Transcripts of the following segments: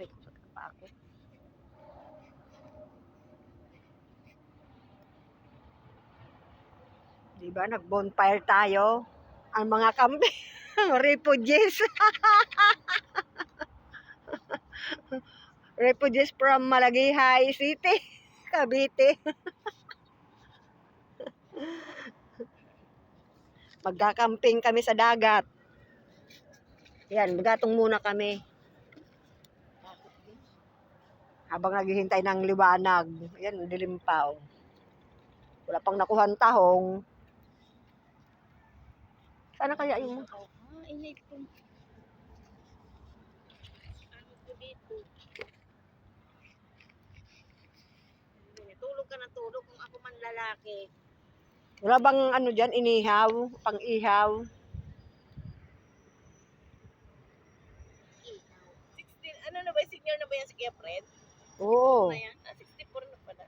Aray ko, sakit pa ako. Diba, nag-bonfire tayo. Ang mga kambing, refugees. Refugees from Malagihay City, Cavite. Magkakamping kami sa dagat. Yan, magatong muna kami. Habang naghihintay ng liwanag. Yan, dilim pa. Oh. Wala pang nakuhan tahong. Sana kaya yung... Inay po. Ano po dito? Tulog ka na tulog kung ako man lalaki. Wala bang ano dyan, inihaw, pang-ihaw? 16, ano na ba, senior na ba yan si Kuya Fred? Oo. Na yan? 64 na pala.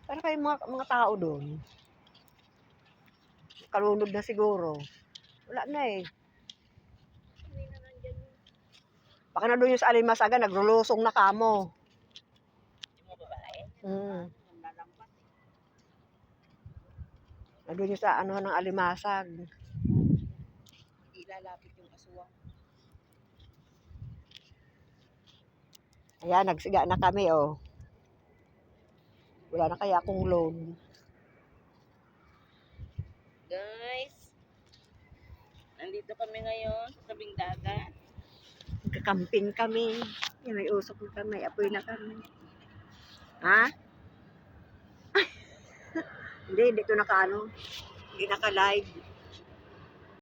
Para kayo mga tao doon. Kalunod na siguro. Wala na eh. Hindi na nandyan yung Baka na doon yung sa Alimasaga, naglulusong na kamo. mga babae. Mm. Lalampas eh. Nandun yung sa ano ng Alimasag. Hindi lalapit yung aswang. Ayan, nagsiga na kami oh. Wala na kaya akong loan. Guys, nandito kami ngayon sa tabing dagat. Kakamping kami. Yan, may usok na kami. Apoy na kami. Ha? Hindi, dito naka ano. Hindi naka-live.